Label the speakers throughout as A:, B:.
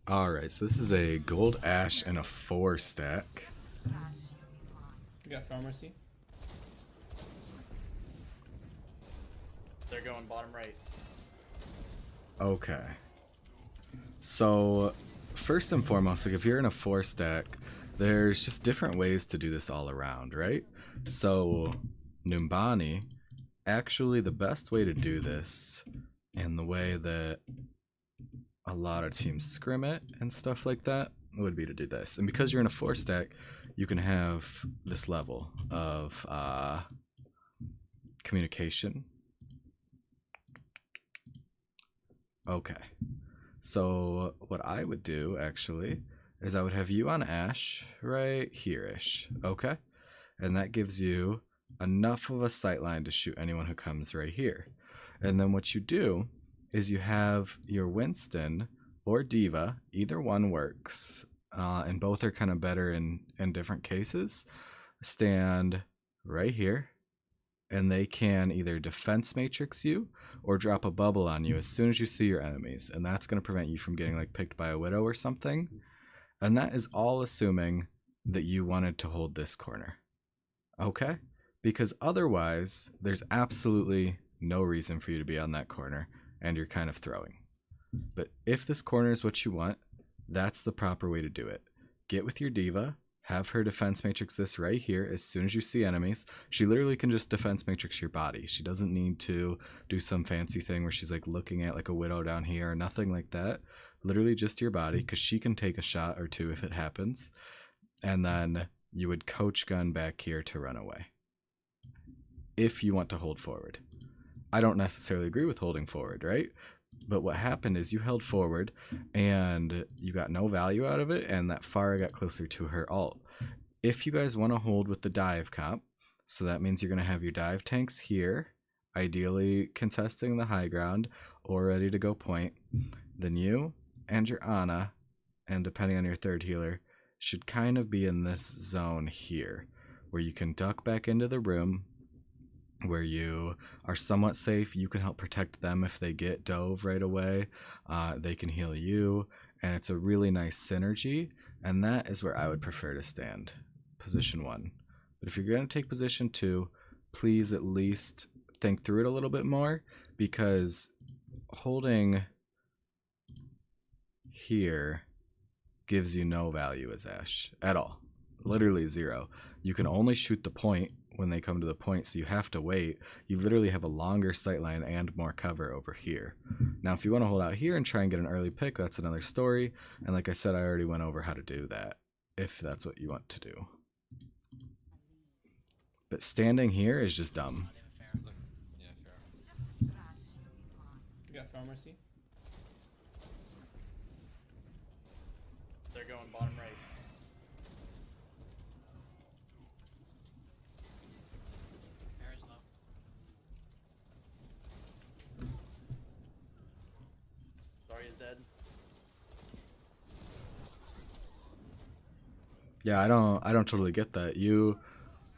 A: Alright, so this is a gold Ashe and a 4 stack.
B: We got pharmacy. They're going bottom right.
A: Okay. So, first and foremost, like if you're in a 4 stack, there's just different ways to do this all around, right? So, Numbani, actually the best way to do this, and the way that a lot of teams scrim it and stuff like that, would be to do this. And because you're in a 4 stack, you can have this level of communication. Okay. So what I would do actually is I would have you on Ashe right here-ish. Okay? And that gives you enough of a sight line to shoot anyone who comes right here. And then what you do is you have your Winston or Diva, either one works, and both are kind of better in different cases, stand right here, and they can either defense matrix you or drop a bubble on you as soon as you see your enemies, and that's going to prevent you from getting like picked by a widow or something. And that is all assuming that you wanted to hold this corner. Okay? Because otherwise, there's absolutely no reason for you to be on that corner, and you're kind of throwing. But if this corner is what you want, that's the proper way to do it. Get with your Diva, have her defense matrix this right here as soon as you see enemies. She literally can just defense matrix your body. She doesn't need to do some fancy thing where she's like looking at like a widow down here or nothing like that. Literally just your body, because she can take a shot or two if it happens. And then you would coach gun back here to run away, if you want to hold forward. I don't necessarily agree with holding forward, right? But what happened is you held forward and you got no value out of it, and that Pharah got closer to her ult. If you guys want to hold with the dive comp, so that means you're going to have your dive tanks here, ideally contesting the high ground or ready to go point, then you and your Ana, and depending on your third healer, should kind of be in this zone here, where you can duck back into the room, where you are somewhat safe. You can help protect them if they get dove right away. They can heal you, and it's a really nice synergy, and that is where I would prefer to stand, position 1. But if you're going to take position 2, please at least think through it a little bit more, because holding here gives you no value as Ashe at all. Literally 0. You can only shoot the point when they come to the point, so you have to wait. You literally have a longer sightline and more cover over here. Now, if you want to hold out here and try and get an early pick, that's another story. And like I said, I already went over how to do that, if that's what you want to do. But standing here is just dumb.
B: Yeah, fair. We got pharmacy. They're going bottom right. Is dead.
A: Yeah, I don't totally get that.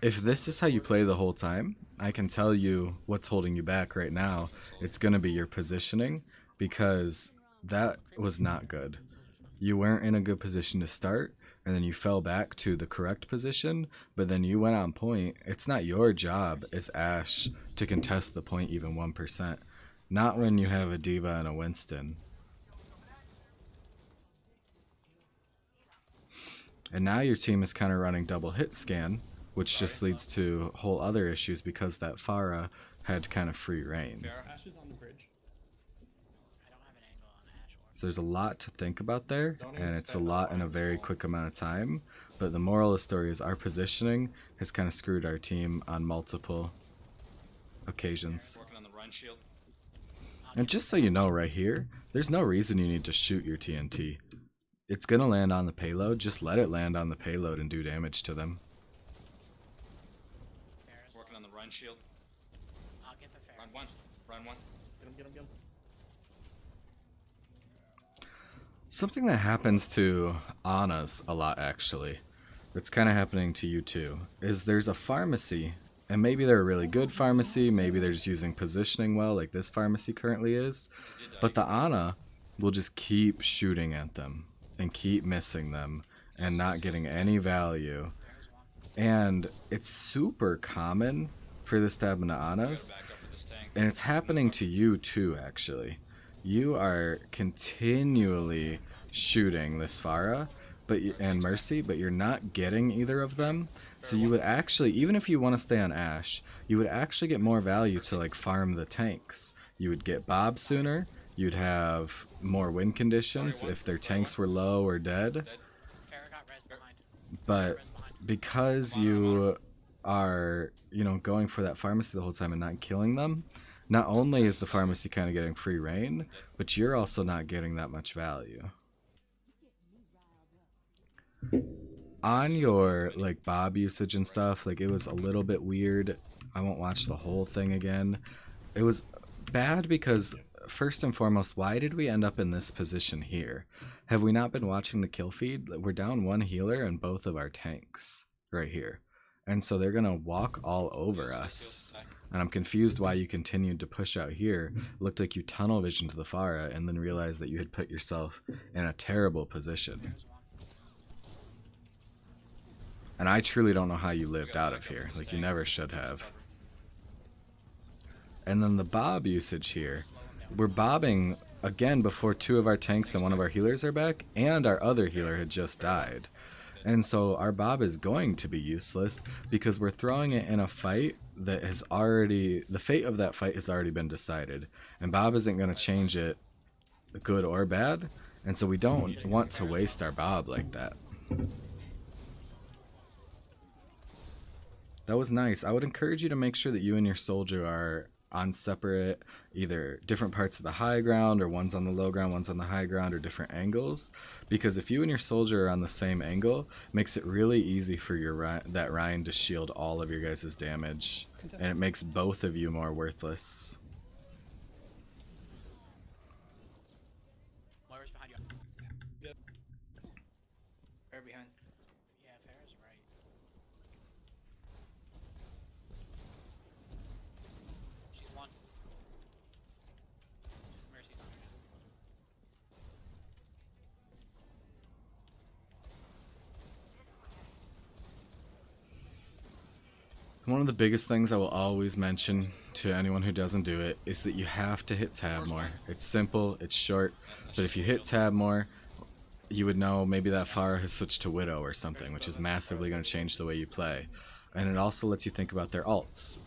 A: If this is how you play the whole time, I can tell you what's holding you back right now. It's going to be your positioning, because that was not good. You weren't in a good position to start, and then you fell back to the correct position, but then you went on point. It's not your job as Ashe to contest the point even 1%. Not when you have a Diva and a Winston. And now your team is kind of running double hit scan, which just leads to whole other issues, because that Pharah had kind of free reign.
B: Ashe is on the bridge.
C: I don't have an angle on Ashe.
A: So there's a lot to think about there, and it's a lot in a very quick amount of time. But the moral of the story is our positioning has kind of screwed our team on multiple occasions.
D: Working on the run shield.
A: And just so you know, right here, there's no reason you need to shoot your TNT. It's gonna land on the payload. Just let it land on the payload and do damage to them.
D: Working on the run shield.
C: I'll get the fair.
D: Run 1. Run 1.
B: Get him.
A: Something that happens to Ana's a lot, actually, that's kind of happening to you too, is there's a pharmacy, and maybe they're a really good pharmacy, maybe they're just using positioning well, like this pharmacy currently is, but the Ana will just keep shooting at them and keep missing them and not getting any value.
C: There's one.
A: And it's super common for this to happen to Anas,
D: Back up for this tank.
A: and it's happening to you too, actually. You are continually shooting this Farah and Mercy, but you're not getting either of them. So you would actually, even if you want to stay on Ashe, you would actually get more value to like farm the tanks. You would get Bob sooner. You'd have more win conditions if their tanks were low or dead.
C: Farrah got res behind.
A: But
C: Res behind.
A: because you are, you know, going for that pharmacy the whole time and not killing them, not only is the pharmacy kind of getting free reign, but you're also not getting that much value. On your like Bob usage and stuff, like it was a little bit weird. I won't watch the whole thing again. It was bad because first and foremost, why did we end up in this position here? Have we not been watching the kill feed? We're down one healer and both of our tanks right here. And so they're gonna walk all over us. And I'm confused why you continued to push out here. It looked like you tunnel visioned to the Farah and then realized that you had put yourself in a terrible position.
C: There's one.
A: And I truly don't know how you lived out of here. Like, you never should have. And then the Bob usage here. We're bobbing again before two of our tanks and one of our healers are back, and our other healer had just died. And so our Bob is going to be useless because we're throwing it in a fight that has already... The fate of that fight has already been decided. And Bob isn't going to change it, good or bad. And so we don't want to waste our Bob like that. That was nice. I would encourage you to make sure that you and your soldier are on separate, either different parts of the high ground, or one's on the low ground, one's on the high ground, or different angles. Because if you and your soldier are on the same angle, it makes it really easy for your that Ryan to shield all of your guys' damage. And it makes both of you more worthless.
C: Moira's behind you.
B: Farrah behind.
C: Yeah, Farrah's right. She's one. Mercy's on her now.
A: One of the biggest things I will always mention to anyone who doesn't do it is that you have to hit tab more. It's simple, it's short, but if you hit tab more, you would know maybe that Farah has switched to Widow or something, which is massively going to change the way you play. And it also lets you think about their alts.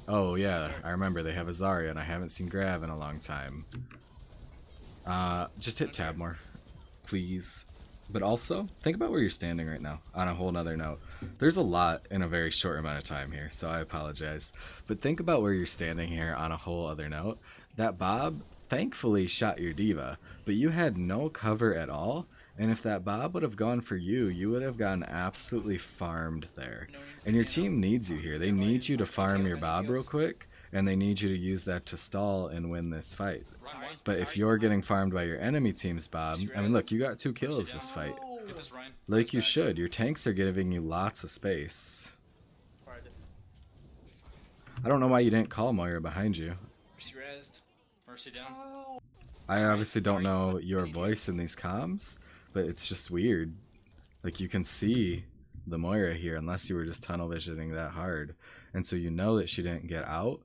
A: Oh yeah, I remember they have a Zarya and I haven't seen Grav in a long time. Just hit tab more, please. But also, think about where you're standing right now, on a whole nother note. There's a lot in a very short amount of time here, so I apologize. But think about where you're standing here on a whole other note. That Bob thankfully shot your diva, but you had no cover at all. And if that Bob would have gone for you, you would have gotten absolutely farmed there. And your team needs you here. They need you to farm your Bob real quick, and they need you to use that to stall and win this fight. But if you're getting farmed by your enemy team's Bob, I mean, look, you got 2 kills this fight. Like you should. Your tanks are giving you lots of space.
B: Farrah did.
A: I don't know why you didn't call Moira behind you.
B: She rezzed.
D: Mercy down.
A: I obviously don't know your voice in these comms, but it's just weird. Like, you can see the Moira here unless you were just tunnel visioning that hard. And so you know that she didn't get out.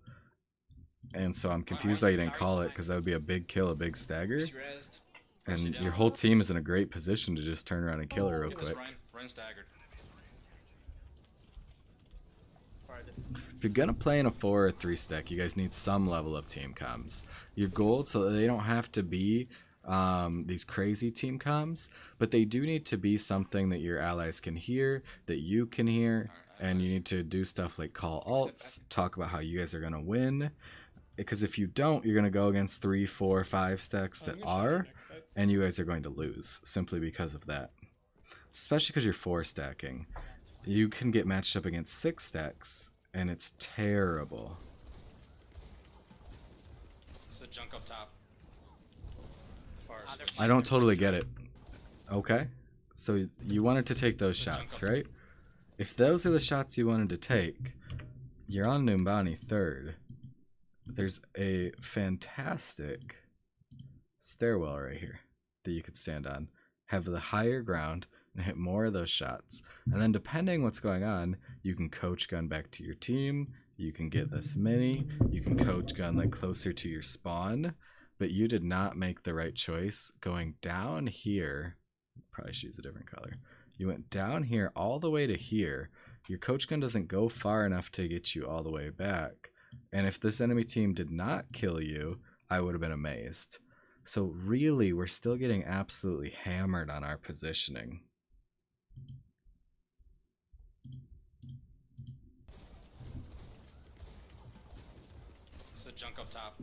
A: And so I'm confused why you didn't call it, because that would be a big kill, a big stagger.
B: She rezzed.
A: And your whole team is in a great position to just turn around and kill her real quick.
D: Ryan staggered.
B: Farrah did.
A: If you're gonna play in a 4 or 3 stack, you guys need some level of team comms. Your goal, so they don't have to be these crazy team comms, but they do need to be something that your allies can hear, that you can hear, and you need to do stuff like call alts, talk about how you guys are gonna win. Because if you don't, you're gonna go against 3, 4, 5 stacks that are, and you guys are going to lose simply because of that. Especially because you're 4 stacking. You can get matched up against 6 stacks, and it's terrible.
D: So junk up top.
A: I don't totally get it. Okay, so you wanted to take those shots, right? If those are the shots you wanted to take, you're on Numbani 3rd. There's a fantastic stairwell right here that you could stand on. have the higher ground, and hit more of those shots. And then depending what's going on, you can coach gun back to your team, you can get this mini, you can coach gun like closer to your spawn, but you did not make the right choice going down here. Probably should use a different color. You went down here all the way to here. Your coach gun doesn't go far enough to get you all the way back. And if this enemy team did not kill you, I would have been amazed. So really, we're still getting absolutely hammered on our positioning.
D: So junk up top.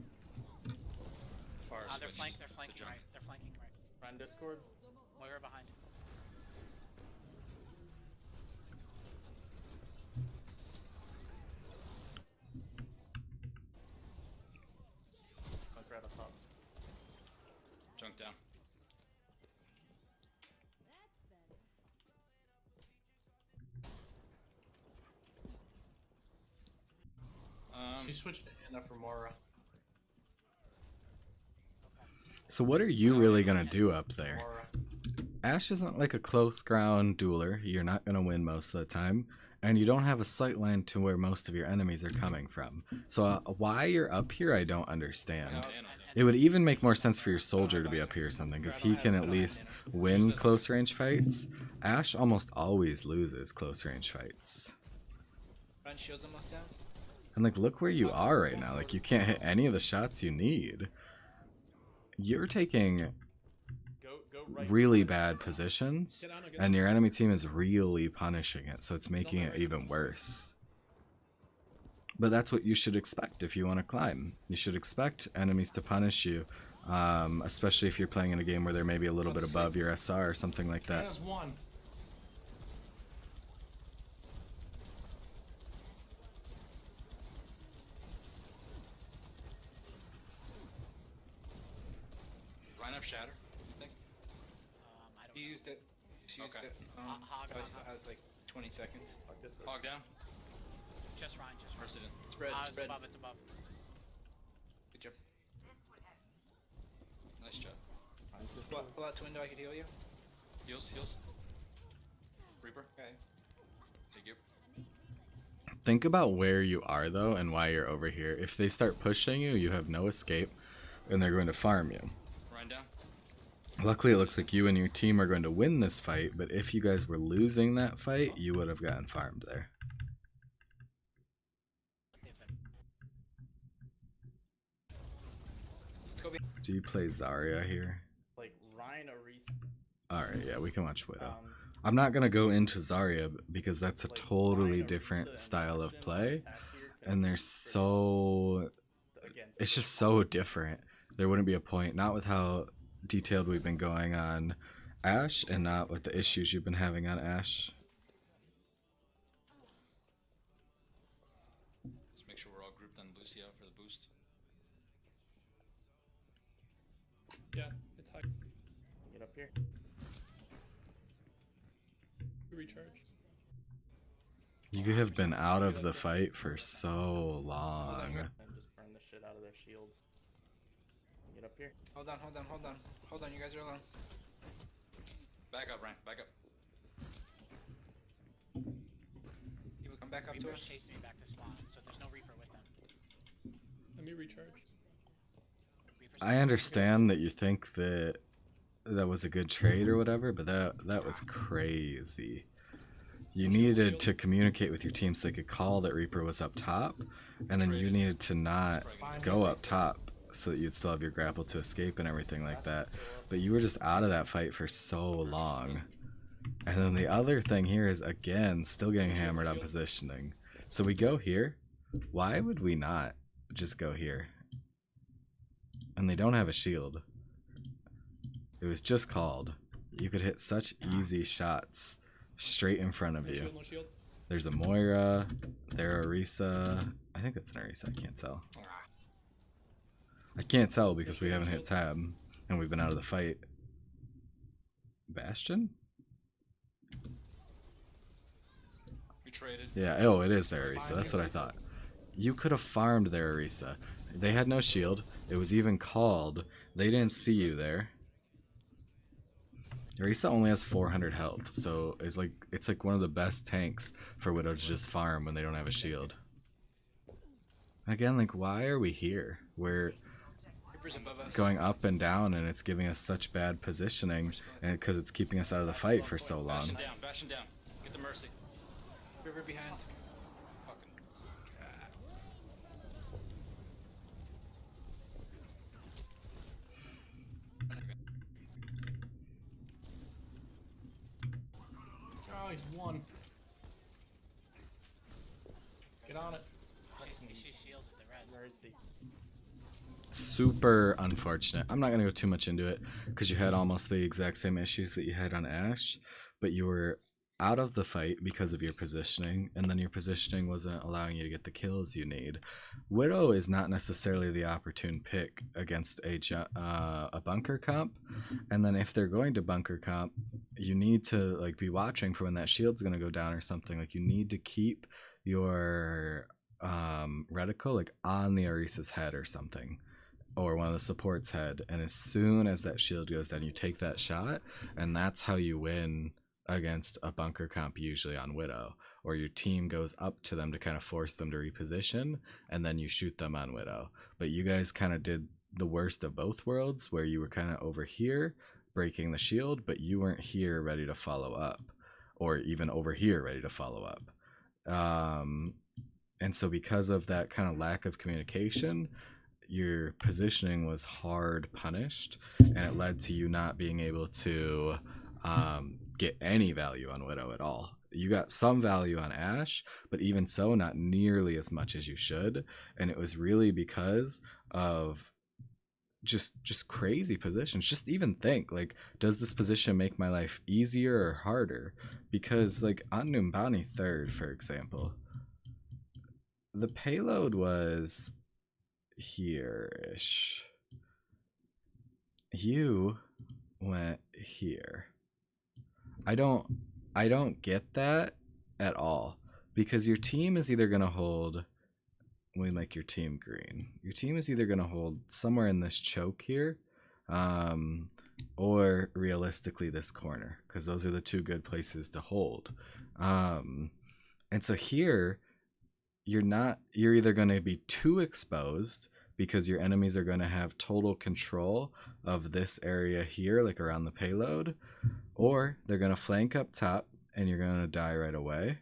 D: Far
C: They're
D: switched
C: flanking
D: to junk.
C: right. They're flanking right.
B: Run Discord.
C: Moira behind.
B: Bunker at the top.
D: Junk down.
B: She switched to Anna for Mora.
A: So what are you really going to do up there?
B: Mora.
A: Ashe isn't like a close ground dueler. You're not going to win most of the time. And you don't have a sight line to where most of your enemies are coming from. So why you're up here, I don't understand. It would even make more sense for your soldier to be up here or something, because he can at least win close range fights. Ashe almost always loses close range fights.
B: Run shields almost down.
A: And like, look where you are right now. Like, you can't hit any of the shots you need. You're taking
B: Go right.
A: really bad positions, and your enemy team is really punishing it, so it's making it even worse. But that's what you should expect if you want to climb. You should expect enemies to punish you, especially if you're playing in a game where they're maybe a little bit above your SR or something like that.
B: Anna's one.
D: Line up shatter, you think?
C: I don't
B: You
C: know.
B: used it. She used
D: Okay.
B: it.
C: Hog
B: I was,
C: on.
B: I was like 20 seconds.
D: Hog down.
C: Just Ryan, just Ryan.
D: President.
B: Spread,
C: It's
B: spread.
C: above, it's above.
B: Good job.
D: Nice job.
B: Pull out to window, I could heal you.
D: Heals, heals. Reaper.
B: Okay.
D: Thank you.
A: Think about where you are, though, and why you're over here. If they start pushing you, you have no escape, and they're going to farm you.
D: Ryan down.
A: Luckily, it looks like you and your team are going to win this fight, but if you guys were losing that fight, you would have gotten farmed there.
C: They've been-
B: Let's go.
A: Do you play Zarya here?
E: Like Ryan or Reese.
A: Alright, yeah, we can watch Widow.
E: Um,
A: I'm not going to go into Zarya because that's a
E: like
A: totally
E: Ryan or
A: different
E: Risa and
A: style of
E: Justin
A: play,
E: attack here, 'cause
A: and they're
E: it's
A: so...
E: pretty- again,
A: It's just so different. There wouldn't be a point, not with how detailed we've been going on Ashe, and not with the issues you've been having on Ashe.
D: Let's make sure we're all grouped on Lucio for the boost.
F: Yeah, it's high.
E: Get up here.
F: Recharge.
A: You have been out of the fight for so long.
E: And just burn the shit out of their shields. Get up here.
B: Hold on, hold on, hold on. Hold on, you guys are alone.
D: Back up, Ryan. Back up.
B: You will come back up to
C: Reaper's
B: us.
C: chasing me back to spawn, so there's no Reaper with them.
F: Let me recharge.
C: Reaper's
A: I understand that you think that that was a good trade or whatever, but that was crazy. You needed to communicate with your team so they could call that Reaper was up top, and then you needed to not go up top so that you'd still have your grapple to escape and everything like that. But you were just out of that fight for so long. And then the other thing here is, again, still getting hammered on positioning. So we go here. Why would we not just go here? And they don't have a shield. It was just called. You could hit such easy shots straight in front of
F: No
A: you.
F: shield, no shield.
A: There's a Moira, there a Orisa. I think it's an Orisa, I can't tell. I can't tell because we haven't hit tab and we've been out of the fight. Bastion?
D: We traded.
A: Yeah, oh, it is their Orisa. That's what I thought. You could have farmed their Orisa. They had no shield. It was even called. They didn't see you there. Orisa only has 400 health, so it's like one of the best tanks for Widow to just farm when they don't have a shield. Again, like, why are we here? We're
B: Reaper's above us.
A: going up and down, and it's giving us such bad positioning, and because it's keeping us out of the fight for so long.
D: Bashing down. Get the mercy.
B: River behind.
D: Fucking.
F: Oh, he's one. Get on it.
C: She's shielded the res.
E: Mercy.
A: Super unfortunate. I'm not going to go too much into it because you had almost the exact same issues that you had on Ashe, but you were out of the fight because of your positioning, and then your positioning wasn't allowing you to get the kills you need. Widow is not necessarily the opportune pick against a bunker comp, and then if they're going to bunker comp, you need to like be watching for when that shield's going to go down or something. Like, you need to keep your reticle like on the Orisa's head or something, or one of the support's head, and as soon as that shield goes down, you take that shot, and that's how you win against a bunker comp, usually on Widow, or your team goes up to them to kind of force them to reposition, and then you shoot them on Widow. But you guys kind of did the worst of both worlds, where you were kind of over here breaking the shield, but you weren't here ready to follow up, or even over here ready to follow up. And so because of that kind of lack of communication, your positioning was hard punished, and it led to you not being able to get any value on Widow at all. You got some value on Ashe, but even so, not nearly as much as you should. And it was really because of just crazy positions. Just even think, like, does this position make my life easier or harder? Because like on Numbani 3rd, for example, the payload was here-ish. You went here. I don't get that at all, because your team is either going to hold, we make your team green. Your team is either going to hold somewhere in this choke here, or realistically this corner, because those are the two good places to hold. And so here, you're either going to be too exposed because your enemies are going to have total control of this area here, like around the payload, or they're going to flank up top and you're going to die right away.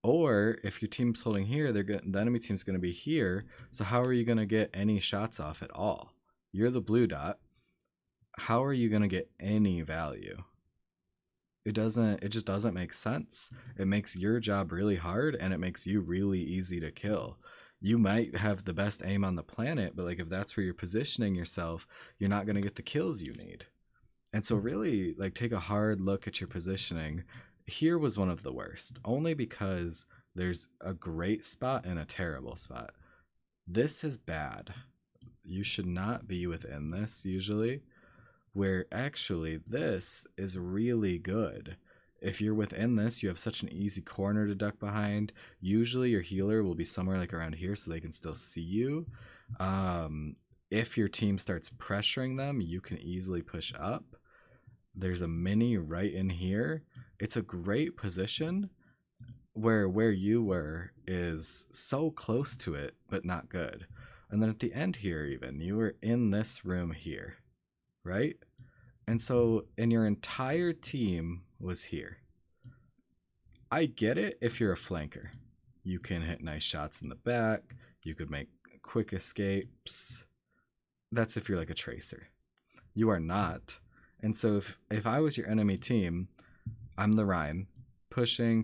A: Or if your team's holding here, the enemy team's going to be here, so how are you going to get any shots off at all? You're the blue dot. How are you going to get any value? It just doesn't make sense. It makes your job really hard, and it makes you really easy to kill. You might have the best aim on the planet, but like if that's where you're positioning yourself, you're not going to get the kills you need. And so really, like, take a hard look at your positioning. Here was one of the worst, only because there's a great spot and a terrible spot. This is bad. You should not be within this usually, where actually this is really good. If you're within this, you have such an easy corner to duck behind. Usually your healer will be somewhere like around here so they can still see you. If your team starts pressuring them, you can easily push up. There's a mini right in here. It's a great position where you were is so close to it, but not good. And then at the end here, even, you were in this room here, right? And so, and your entire team was here. I get it if you're a flanker. You can hit nice shots in the back. You could make quick escapes. That's if you're like a tracer. You are not. And so if I was your enemy team, I'm the Rhine. Pushing.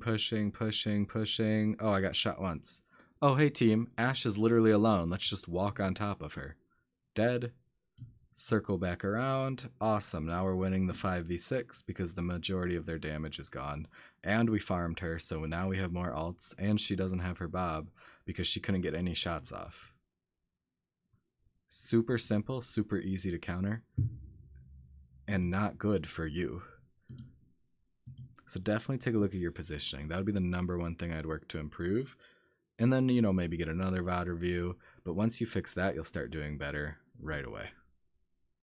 A: Oh, I got shot once. Oh, hey team, Ashe is literally alone. Let's just walk on top of her. Dead. Circle back around. Awesome. Now we're winning the 5v6 because the majority of their damage is gone. And we farmed her, so now we have more ults, and she doesn't have her Bob because she couldn't get any shots off. Super simple, super easy to counter, and not good for you. So definitely take a look at your positioning. That would be the #1 thing I'd work to improve. And then, maybe get another VOD review. But once you fix that, you'll start doing better right away.